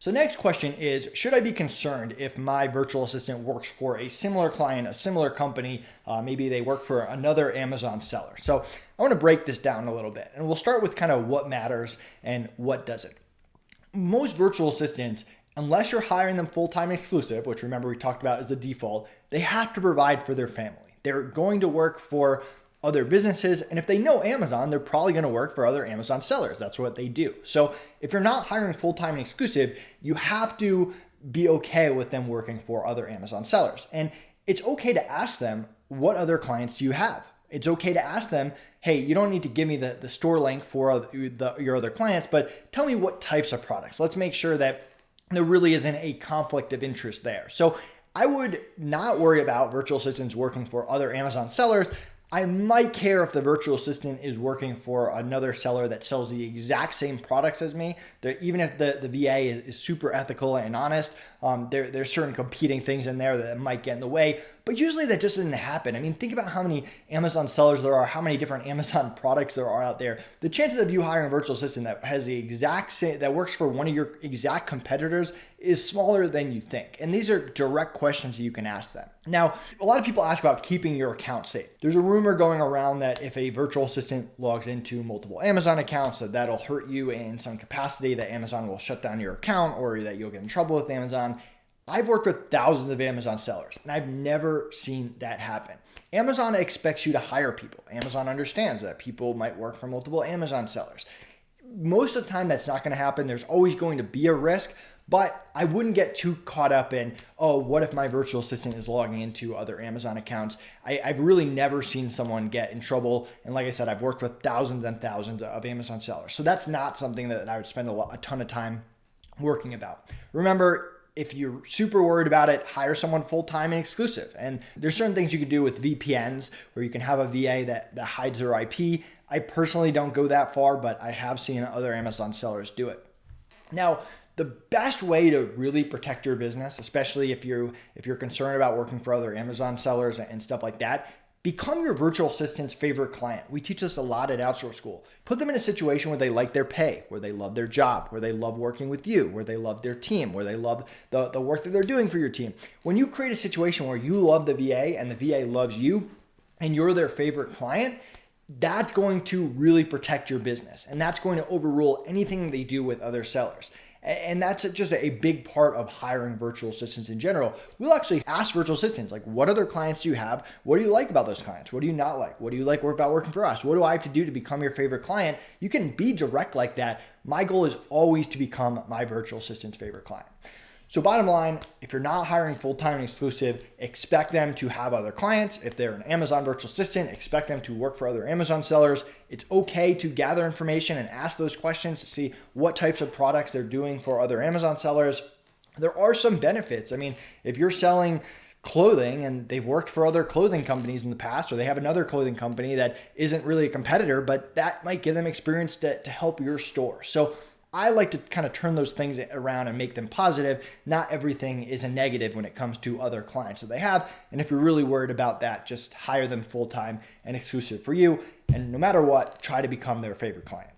So next question is, should I be concerned if my virtual assistant works for a similar client, a similar company, maybe they work for another Amazon seller? So I want to break this down a little bit, and we'll start with kind of what matters and what doesn't. Most virtual assistants, unless you're hiring them full-time exclusive, which remember we talked about as the default, they have to provide for their family. They're going to work for other businesses. And if they know Amazon, they're probably going to work for other Amazon sellers. That's what they do. So if you're not hiring full-time and exclusive, you have to be okay with them working for other Amazon sellers. And it's okay to ask them, what other clients do you have? It's okay to ask them, hey, you don't need to give me the store link for your other clients, but tell me what types of products. Let's make sure that there really isn't a conflict of interest there. So I would not worry about virtual assistants working for other Amazon sellers. I might care if the virtual assistant is working for another seller that sells the exact same products as me. Even if the VA is super ethical and honest, there's certain competing things in there that might get in the way. But usually that just doesn't happen. I mean, think about how many Amazon sellers there are, how many different Amazon products there are out there. The chances of you hiring a virtual assistant that has the exact same, that works for one of your exact competitors is smaller than you think. And these are direct questions that you can ask them. Now, a lot of people ask about keeping your account safe. There's a rumor going around that if a virtual assistant logs into multiple Amazon accounts, that'll hurt you in some capacity, that Amazon will shut down your account or that you'll get in trouble with Amazon. I've worked with thousands of Amazon sellers, and I've never seen that happen. Amazon expects you to hire people. Amazon understands that people might work for multiple Amazon sellers. Most of the time, that's not going to happen. There's always going to be a risk, but I wouldn't get too caught up in, oh, what if my virtual assistant is logging into other Amazon accounts? I've really never seen someone get in trouble. And like I said, I've worked with thousands and thousands of Amazon sellers. So that's not something that I would spend a ton of time working about. Remember, if you're super worried about it, hire someone full-time and exclusive. And there's certain things you can do with VPNs where you can have a VA that hides their IP. I personally don't go that far, but I have seen other Amazon sellers do it. Now, the best way to really protect your business, especially if you're concerned about working for other Amazon sellers and stuff like that, become your virtual assistant's favorite client. We teach this a lot at Outsource School. Put them in a situation where they like their pay, where they love their job, where they love working with you, where they love their team, where they love the work that they're doing for your team. When you create a situation where you love the VA and the VA loves you and you're their favorite client, that's going to really protect your business. And that's going to overrule anything they do with other sellers. And that's just a big part of hiring virtual assistants in general. We'll actually ask virtual assistants, like, what other clients do you have? What do you like about those clients? What do you not like? What do you like about working for us? What do I have to do to become your favorite client? You can be direct like that. My goal is always to become my virtual assistant's favorite client. So bottom line, if you're not hiring full-time and exclusive, expect them to have other clients. If they're an Amazon virtual assistant, expect them to work for other Amazon sellers. It's okay to gather information and ask those questions to see what types of products they're doing for other Amazon sellers. There are some benefits. I mean, if you're selling clothing and they've worked for other clothing companies in the past, or they have another clothing company that isn't really a competitor, but that might give them experience to help your store. So I like to kind of turn those things around and make them positive. Not everything is a negative when it comes to other clients that they have. And if you're really worried about that, just hire them full-time and exclusive for you. And no matter what, try to become their favorite client.